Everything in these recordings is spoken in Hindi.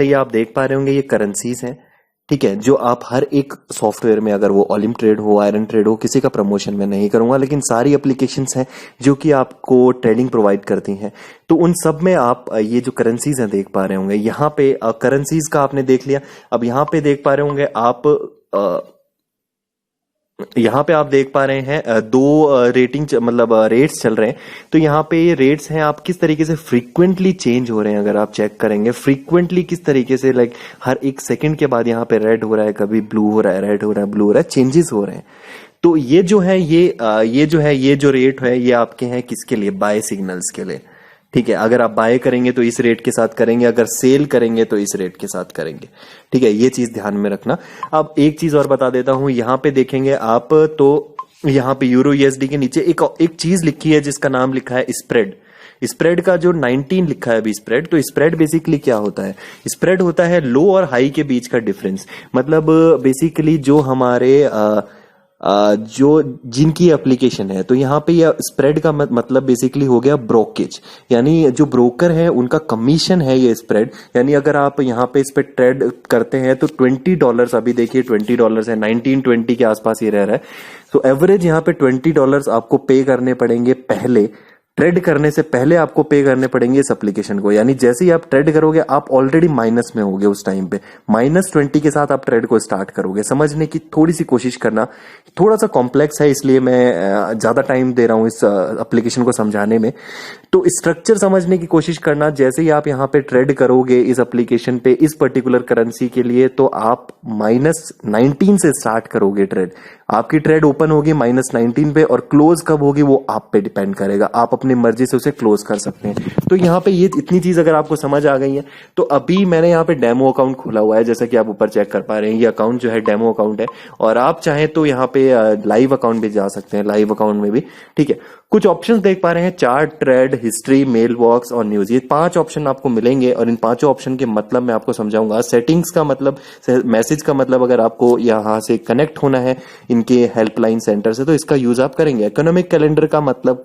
ये आप देख पा रहे होंगे ये करेंसीज हैं, ठीक है, जो आप हर एक सॉफ्टवेयर में, अगर वो ओलिम ट्रेड हो, आयरन ट्रेड हो, किसी का प्रमोशन मैं नहीं करूंगा, लेकिन सारी एप्लीकेशंस हैं जो कि आपको ट्रेडिंग प्रोवाइड करती हैं, तो उन सब में आप ये जो करेंसीज हैं देख पा रहे होंगे। यहाँ पे करेंसीज का आपने देख लिया। अब यहाँ पे देख पा रहे होंगे आप यहाँ पे आप देख पा रहे हैं दो रेटिंग मतलब रेट्स चल रहे हैं। तो यहाँ पे ये रेट्स हैं, आप किस तरीके से फ्रीक्वेंटली चेंज हो रहे हैं अगर आप चेक करेंगे, फ्रीक्वेंटली किस तरीके से, लाइक हर एक सेकंड के बाद यहाँ पे रेड हो रहा है, कभी ब्लू हो रहा है, रेड हो रहा है, ब्लू हो रहा है, चेंजेस हो रहे हैं। तो ये जो है ये जो रेट है ये आपके हैं किसके लिए, बाय सिग्नल्स के लिए, ठीक है। अगर आप बाय करेंगे तो इस रेट के साथ करेंगे, अगर सेल करेंगे तो इस रेट के साथ करेंगे, ठीक है, ये चीज ध्यान में रखना। अब एक चीज और बता देता हूं, यहां पे देखेंगे आप तो यहां पे यूरो यूएसडी के नीचे एक चीज लिखी है जिसका नाम लिखा है स्प्रेड। स्प्रेड का जो 19 लिखा है अभी स्प्रेड, तो स्प्रेड बेसिकली क्या होता है, स्प्रेड होता है लो और हाई के बीच का डिफरेंस। मतलब बेसिकली जो हमारे जो जिनकी एप्लीकेशन है, तो यहाँ पे यह स्प्रेड का मतलब बेसिकली हो गया ब्रोकेज, यानी जो ब्रोकर है उनका कमीशन है ये स्प्रेड। यानी अगर आप यहाँ पे इस पे ट्रेड करते हैं तो $20, अभी देखिए $20 है, 19-20 के आसपास ये रह रहा है। तो एवरेज यहाँ पे $20 आपको पे करने पड़ेंगे पहले, ट्रेड करने से पहले आपको पे करने पड़ेंगे इस एप्लीकेशन को। यानी जैसे ही आप ट्रेड करोगे आप ऑलरेडी माइनस में होगे, उस टाइम पे -20 के साथ आप ट्रेड को स्टार्ट करोगे। समझने की थोड़ी सी कोशिश करना, थोड़ा सा कॉम्प्लेक्स है इसलिए मैं ज्यादा टाइम दे रहा हूं इस एप्लीकेशन को समझाने में। तो स्ट्रक्चर समझने की कोशिश करना, जैसे ही आप यहाँ पे ट्रेड करोगे इस एप्लीकेशन पे इस पर्टिकुलर करेंसी के लिए, तो आप -19 से स्टार्ट करोगे ट्रेड। आपकी ट्रेड ओपन होगी -19 पे और क्लोज कब होगी वो आप पे डिपेंड करेगा, आप अपनी मर्जी से उसे क्लोज कर सकते हैं। तो यहाँ पे ये इतनी चीज अगर आपको समझ आ गई है, तो अभी मैंने यहाँ पे डेमो अकाउंट खोला हुआ है, जैसा कि आप ऊपर चेक कर पा रहे हैं। ये अकाउंट जो है डेमो अकाउंट है, और आप चाहें तो यहाँ पे लाइव अकाउंट भी जा सकते हैं, लाइव अकाउंट में भी, ठीक है। कुछ ऑप्शंस देख पा रहे हैं, chart, trade, history, mail box और न्यूज, ये 5 ऑप्शन आपको मिलेंगे। और इन 5 ऑप्शन के मतलब मैं आपको समझाऊंगा। सेटिंग्स का मतलब, मैसेज का मतलब, अगर आपको यहाँ से कनेक्ट होना है इनके हेल्पलाइन सेंटर से तो इसका यूज आप करेंगे। इकोनॉमिक कैलेंडर का मतलब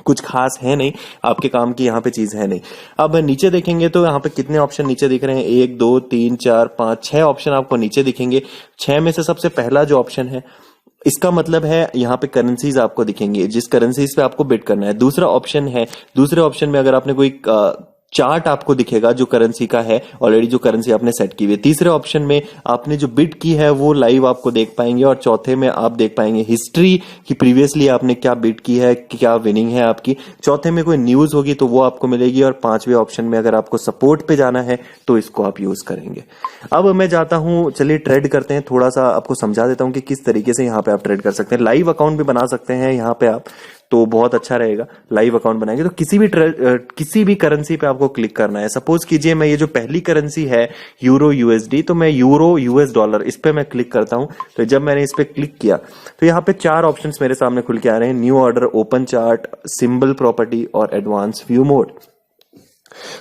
कुछ खास है नहीं, आपके काम की यहाँ पे चीज है नहीं। अब नीचे देखेंगे तो यहाँ पे कितने ऑप्शन नीचे दिख रहे हैं, 1 2 3 4 5 6 ऑप्शन आपको नीचे दिखेंगे। 6 में से सबसे पहला जो ऑप्शन है, इसका मतलब है यहाँ पे करेंसीज आपको दिखेंगे, जिस करेंसीज पे आपको बिड करना है। दूसरा ऑप्शन है, दूसरे ऑप्शन में अगर आपने कोई चार्ट आपको दिखेगा जो करेंसी का है ऑलरेडी, जो करेंसी आपने सेट की हुई है। तीसरे ऑप्शन में आपने जो बिड की है वो लाइव आपको देख पाएंगे, और चौथे में आप देख पाएंगे हिस्ट्री कि प्रीवियसली आपने क्या बिड की है, क्या विनिंग है आपकी। चौथे में कोई न्यूज होगी तो वो आपको मिलेगी, और 5वें ऑप्शन में अगर आपको सपोर्ट पे जाना है तो इसको आप यूज करेंगे। अब मैं जाता हूं, चलिए ट्रेड करते हैं, थोड़ा सा आपको समझा देता हूं कि किस तरीके से यहाँ पे आप ट्रेड कर सकते हैं। लाइव अकाउंट भी बना सकते हैं यहाँ पे आप, तो बहुत अच्छा रहेगा। लाइव अकाउंट बनाएंगे तो किसी भी करेंसी पे आपको क्लिक करना है। सपोज कीजिए मैं ये जो पहली करेंसी है यूरो यूएसडी, तो मैं यूरो यूएस डॉलर इस पे मैं क्लिक करता हूं। तो जब मैंने इस पे क्लिक किया तो यहाँ पे 4 ऑप्शंस मेरे सामने खुल के आ रहे हैं, new order, open chart, symbol property और एडवांस व्यू मोड।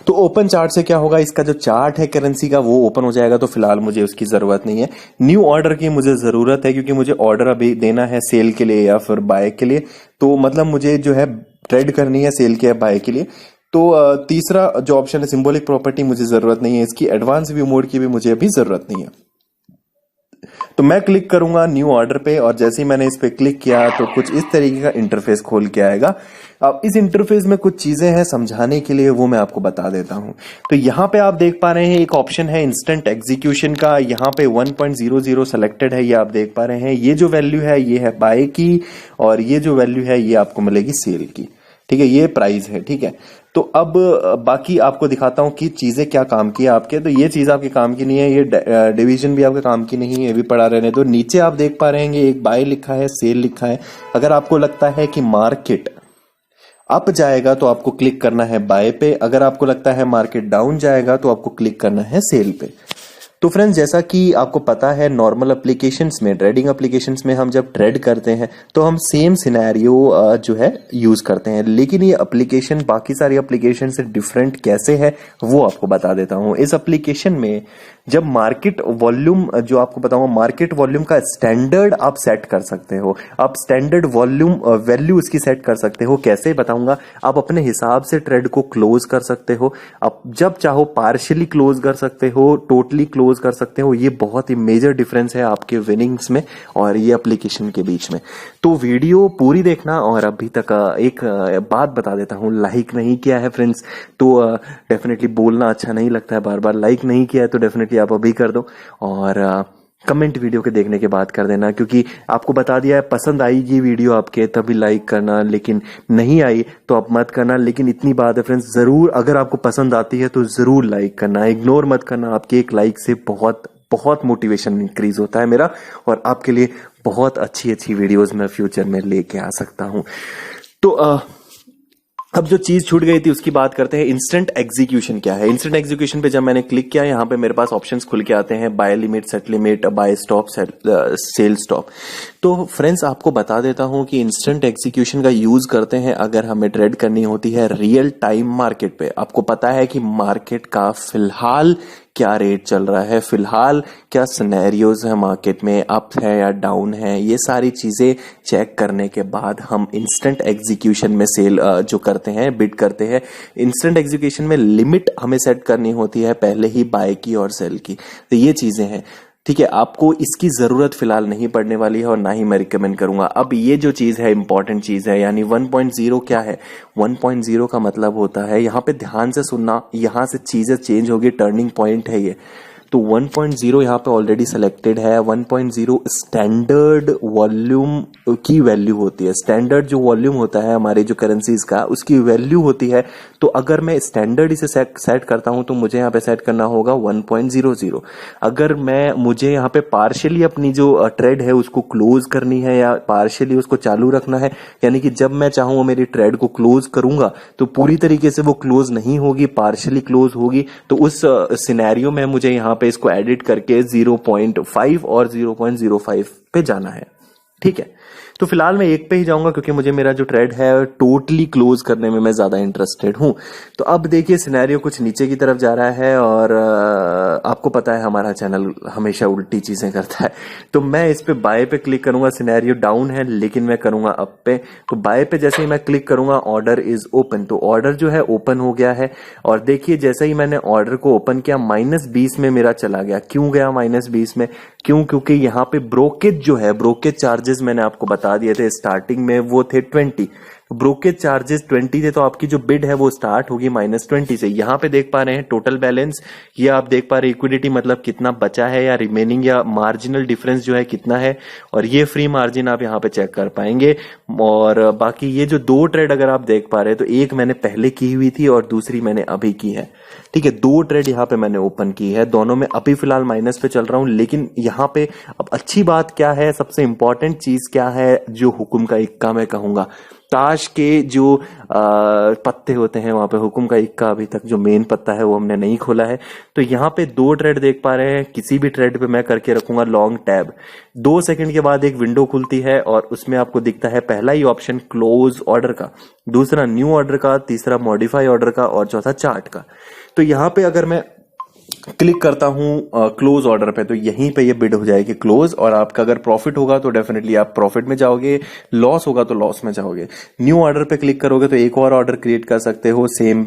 तो ओपन चार्ट से क्या होगा, इसका जो चार्ट है करेंसी का वो ओपन हो जाएगा, तो फिलहाल मुझे उसकी जरूरत नहीं है। न्यू ऑर्डर की मुझे जरूरत है क्योंकि मुझे ऑर्डर अभी देना है सेल के लिए या फिर बाय के लिए, तो मतलब मुझे जो है ट्रेड करनी है सेल के या बाय के लिए। तो तीसरा जो ऑप्शन है सिंबॉलिक प्रॉपर्टी, मुझे जरूरत नहीं है इसकी। एडवांस व्यू मोड की भी मुझे अभी जरूरत नहीं है। तो मैं क्लिक करूंगा न्यू ऑर्डर पे, और जैसे ही मैंने इस पे क्लिक किया तो कुछ इस तरीके का इंटरफेस खोल के आएगा। अब इस इंटरफेस में कुछ चीजें हैं समझाने के लिए, वो मैं आपको बता देता हूं। तो यहाँ पे आप देख पा रहे हैं एक ऑप्शन है इंस्टेंट एग्जीक्यूशन का, यहाँ पे 1.00 सेलेक्टेड है, ये आप देख पा रहे हैं। ये जो वैल्यू है ये है बाय की, और ये जो वैल्यू है ये आपको मिलेगी सेल की, ठीक है, ये प्राइस है, ठीक है। तो अब बाकी आपको दिखाता हूं कि चीजें क्या काम की है आपके। तो ये चीज आपके काम की नहीं है, ये डिवीजन भी आपके काम की नहीं है, ये भी पड़ा रहने। तो नीचे आप देख पा रहे हैं एक बाय लिखा है, सेल लिखा है। अगर आपको लगता है कि मार्केट अप जाएगा तो आपको क्लिक करना है बाय पे, अगर आपको लगता है मार्केट डाउन जाएगा तो आपको क्लिक करना है सेल पे। तो फ्रेंड्स, जैसा कि आपको पता है नॉर्मल एप्लीकेशंस में, ट्रेडिंग एप्लीकेशंस में हम जब ट्रेड करते हैं तो हम सेम सिनेरियो जो है यूज करते हैं, लेकिन ये एप्लीकेशन बाकी सारी एप्लीकेशन से डिफरेंट कैसे है वो आपको बता देता हूं। इस एप्लीकेशन में जब मार्केट वॉल्यूम, जो आपको बताऊंगा, मार्केट वॉल्यूम का स्टैंडर्ड आप सेट कर सकते हो। आप स्टैंडर्ड वॉल्यूम वैल्यू इसकी सेट कर सकते हो। कैसे बताऊंगा। आप अपने हिसाब से ट्रेड को क्लोज कर सकते हो। आप जब चाहो पार्शियली क्लोज कर सकते हो, टोटली क्लोज कर सकते हो। ये बहुत ही मेजर डिफरेंस है आपके विनिंग्स में और ये एप्लीकेशन के बीच में। तो वीडियो पूरी देखना। और अभी तक एक बात बता देता हूं, लाइक नहीं किया है फ्रेंड्स तो डेफिनेटली बोलना अच्छा नहीं लगता है, बार बार लाइक नहीं किया है तो डेफिनेटली आप अभी कर दो। और कमेंट वीडियो के देखने के बाद कर देना, क्योंकि आपको बता दिया है पसंद आएगी वीडियो आपके तभी लाइक करना, लेकिन नहीं आई तो आप मत करना। लेकिन इतनी बात है फ्रेंड्स, जरूर अगर आपको पसंद आती है तो जरूर लाइक करना, इग्नोर मत करना। आपके एक लाइक से बहुत बहुत मोटिवेशन इंक्रीज होता है मेरा, और आपके लिए बहुत अच्छी अच्छी वीडियोस मैं फ्यूचर में लेके आ सकता हूं। तो अब जो चीज छूट गई थी उसकी बात करते हैं। इंस्टेंट एग्जीक्यूशन क्या है। इंस्टेंट एग्जीक्यूशन पे जब मैंने क्लिक किया, यहाँ पे मेरे पास ऑप्शंस खुल के आते हैं, buy limit, set limit, buy stop, sell stop. तो फ्रेंड्स, आपको बता देता हूं कि इंस्टेंट एग्जीक्यूशन का यूज करते हैं अगर हमें ट्रेड करनी होती है रियल टाइम मार्केट पे। आपको पता है कि मार्केट का फिलहाल क्या रेट चल रहा है, फिलहाल क्या सिनेरियोज है मार्केट में, अप है या डाउन है, ये सारी चीजें चेक करने के बाद हम इंस्टेंट एग्जीक्यूशन में सेल जो करते हैं, बिड करते हैं। इंस्टेंट एग्जीक्यूशन में लिमिट हमें सेट करनी होती है पहले ही बाय की और सेल की। तो ये चीजें हैं, ठीक है। आपको इसकी जरूरत फिलहाल नहीं पड़ने वाली है और ना ही मैं रिकमेंड करूंगा। अब ये जो चीज है इंपॉर्टेंट चीज है, यानी 1.0 क्या है। 1.0 का मतलब होता है, यहां पे ध्यान से सुनना, यहां से चीजें चेंज होगी, टर्निंग पॉइंट है ये। तो 1.0 यहाँ पे ऑलरेडी सिलेक्टेड है। 1.0 स्टैंडर्ड वॉल्यूम की वैल्यू होती है। स्टैंडर्ड जो वॉल्यूम होता है हमारे जो करेंसीज का, उसकी वैल्यू होती है। तो अगर मैं स्टैंडर्ड इसे सेट करता हूं तो मुझे यहाँ पे सेट करना होगा 1.00। अगर मुझे यहाँ पे पार्शियली अपनी जो ट्रेड है उसको क्लोज करनी है या पार्शियली उसको चालू रखना है, यानी कि जब मैं चाहूँ मेरी ट्रेड को क्लोज करूंगा तो पूरी तरीके से वो क्लोज नहीं होगी, पार्शियली क्लोज होगी। तो उस सिनेरियो में मुझे यहाँ पे इसको एडिट करके 0.5 और 0.05 पे जाना है, ठीक है। तो फिलहाल मैं एक पे ही जाऊंगा क्योंकि मुझे मेरा जो ट्रेड है टोटली क्लोज करने में मैं ज्यादा इंटरेस्टेड हूं। तो अब देखिए सिनेरियो कुछ नीचे की तरफ जा रहा है और आपको पता है हमारा चैनल हमेशा उल्टी चीजें करता है। तो मैं इस पे बाय पे क्लिक करूंगा, सिनेरियो डाउन है लेकिन मैं करूंगा अप पे। तो बाय पे जैसे ही मैं क्लिक करूंगा, ऑर्डर इज ओपन, तो ऑर्डर जो है ओपन हो गया है। और देखिए जैसे ही मैंने ऑर्डर को ओपन किया, -20 में मेरा चला गया। क्यों गया -20 में? क्योंकि यहाँ पे ब्रोकेज जो है, ब्रोकेज चार्जेस मैंने आपको बता दिए थे स्टार्टिंग में, वो थे 20। ब्रोकेज चार्जेस 20 थे, तो आपकी जो बिड है वो स्टार्ट होगी -20 से। यहाँ पे देख पा रहे हैं टोटल बैलेंस, ये आप देख पा रहे हैं इक्विडिटी मतलब कितना बचा है या रिमेनिंग या मार्जिनल डिफरेंस जो है कितना है, और ये फ्री मार्जिन आप यहाँ पे चेक कर पाएंगे। और बाकी ये जो 2 ट्रेड अगर आप देख पा रहे हैं तो एक मैंने पहले की हुई थी और दूसरी मैंने अभी की है, ठीक है। 2 ट्रेड यहाँ पे मैंने ओपन की है, दोनों में अभी फिलहाल माइनस पे चल रहा हूं। लेकिन यहाँ पे अब अच्छी बात क्या है, सबसे इंपॉर्टेंट चीज क्या है, जो हुक्म का इक्का मैं कहूंगा, ताश के जो पत्ते होते हैं वहां पे हुक्म का इक्का अभी तक जो मेन पत्ता है वो हमने नहीं खोला है। तो यहाँ पे 2 ट्रेड देख पा रहे हैं, किसी भी ट्रेड पे मैं करके रखूंगा लॉन्ग टैब। 2 सेकंड के बाद एक विंडो खुलती है और उसमें आपको दिखता है पहला ही ऑप्शन क्लोज ऑर्डर का, दूसरा न्यू ऑर्डर का, तीसरा मॉडिफाई ऑर्डर का और चौथा चार्ट का। तो यहाँ पे अगर मैं क्लिक करता हूं क्लोज ऑर्डर पे तो यहीं पे ये बिड हो जाएगी क्लोज, और आपका अगर प्रॉफिट होगा तो डेफिनेटली आप प्रॉफिट में जाओगे, लॉस होगा तो लॉस में जाओगे। न्यू ऑर्डर पे क्लिक करोगे तो एक और ऑर्डर क्रिएट कर सकते हो सेम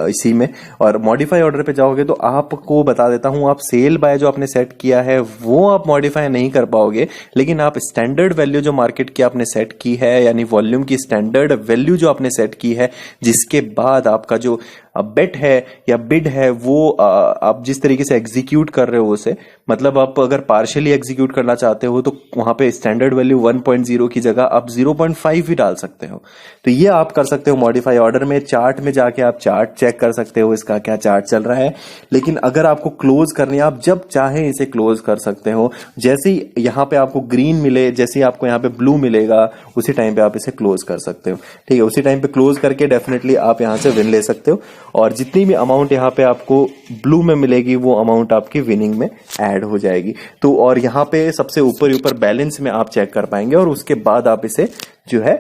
इसी में, और मॉडिफाई ऑर्डर पे जाओगे तो आपको बता देता हूं, आप सेल बाय जो आपने सेट किया है वो आप मॉडिफाई नहीं कर पाओगे, लेकिन आप स्टैंडर्ड वैल्यू जो मार्केट की आपने सेट की है, यानी वॉल्यूम की स्टैंडर्ड वैल्यू जो आपने सेट की है, जिसके बाद आपका जो बेट है या बिड है वो आप जिस तरीके से एग्जीक्यूट कर रहे हो उसे, मतलब आप अगर पार्शियली एग्जीक्यूट करना चाहते हो तो वहां पे स्टैंडर्ड वैल्यू 1.0 की जगह आप 0.5 ही डाल सकते हो। तो ये आप कर सकते हो मॉडिफाई ऑर्डर में। चार्ट में जाके आप चार्ट चेक कर सकते हो इसका क्या चार्ट चल रहा है, लेकिन अगर आपको क्लोज करनी है आप जब चाहे इसे क्लोज कर सकते हो। जैसे ही यहाँ पे आपको ग्रीन मिले, जैसे ही आपको यहाँ पे ब्लू मिलेगा, उसी टाइम पे आप इसे क्लोज कर सकते हो, ठीक है। उसी टाइम पे क्लोज करके डेफिनेटली आप यहाँ से विन ले सकते हो। और जितनी भी अमाउंट यहाँ पे आपको ब्लू में मिलेगी वो अमाउंट आपकी विनिंग में ऐड हो जाएगी। तो और यहाँ पे सबसे ऊपर बैलेंस में आप चेक कर पाएंगे और उसके बाद आप इसे जो है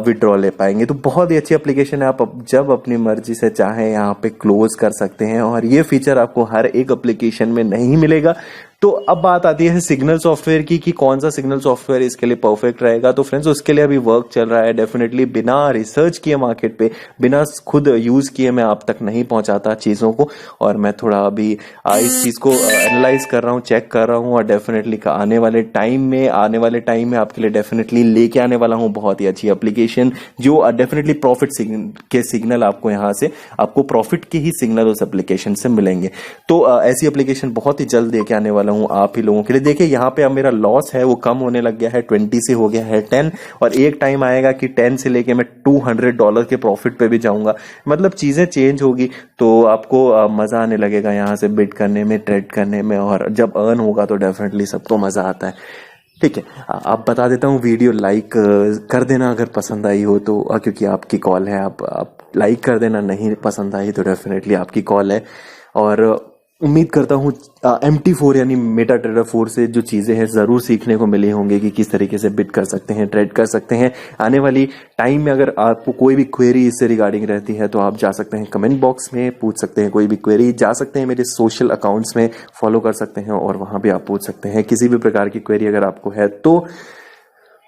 विड्रॉ ले पाएंगे। तो बहुत ही अच्छी एप्लीकेशन है, आप जब अपनी मर्जी से चाहें यहाँ पे क्लोज कर सकते हैं और ये फीचर आपको हर एक एप्लीकेशन में नहीं मिलेगा। तो अब बात आती है सिग्नल सॉफ्टवेयर की कि कौन सा सिग्नल सॉफ्टवेयर इसके लिए परफेक्ट रहेगा। तो फ्रेंड्स उसके लिए अभी वर्क चल रहा है, डेफिनेटली बिना रिसर्च किए मार्केट पे, बिना खुद यूज किए मैं आप तक नहीं पहुंचाता चीजों को, और मैं थोड़ा अभी इस चीज को एनालाइज कर रहा हूँ, चेक कर रहा हूँ, और डेफिनेटली आने वाले टाइम में आपके लिए डेफिनेटली लेके आने वाला हूँ बहुत ही अच्छी एप्लीकेशन जो डेफिनेटली प्रॉफिट के सिग्नल आपको यहाँ से आपको प्रॉफिट के ही सिग्नल उस एप्लीकेशन से मिलेंगे। तो ऐसी एप्लीकेशन बहुत ही जल्द लेके आने वाला हूं आप ही लोगों के लिए। देखिए यहाँ पे अब मेरा लॉस है वो कम होने लग गया है, 20 से हो गया है 10, और एक टाइम आएगा कि 10 से लेके मैं $200 के प्रॉफिट पे भी जाऊंगा। मतलब चीजें चेंज होगी तो आपको मजा आने लगेगा यहाँ से बिड करने में, ट्रेड करने में, और जब अर्न होगा तो डेफिनेटली सबको मजा आता है। ठीक है, आप बता देता हूँ, वीडियो लाइक कर देना अगर पसंद आई हो तो, क्योंकि आपकी कॉल है, आप लाइक कर देना, नहीं पसंद आई तो डेफिनेटली आपकी कॉल है। और उम्मीद करता हूँ MT4 यानी मेटा ट्रेडर 4 से जो चीज़ें हैं ज़रूर सीखने को मिली होंगी कि किस तरीके से बिड कर सकते हैं, ट्रेड कर सकते हैं। आने वाली टाइम में अगर आपको कोई भी क्वेरी इससे रिगार्डिंग रहती है तो आप जा सकते हैं कमेंट बॉक्स में, पूछ सकते हैं कोई भी क्वेरी, जा सकते हैं मेरे सोशल अकाउंट्स में फॉलो कर सकते हैं और वहाँ भी आप पूछ सकते हैं किसी भी प्रकार की क्वेरी अगर आपको है तो।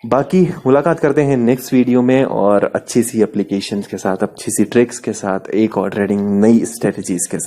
बाकी मुलाकात करते हैं नेक्स्ट वीडियो में और अच्छी सी एप्लीकेशंस के साथ, अच्छी सी ट्रिक्स के साथ, एक और ट्रेडिंग नई स्ट्रेटजीज के साथ।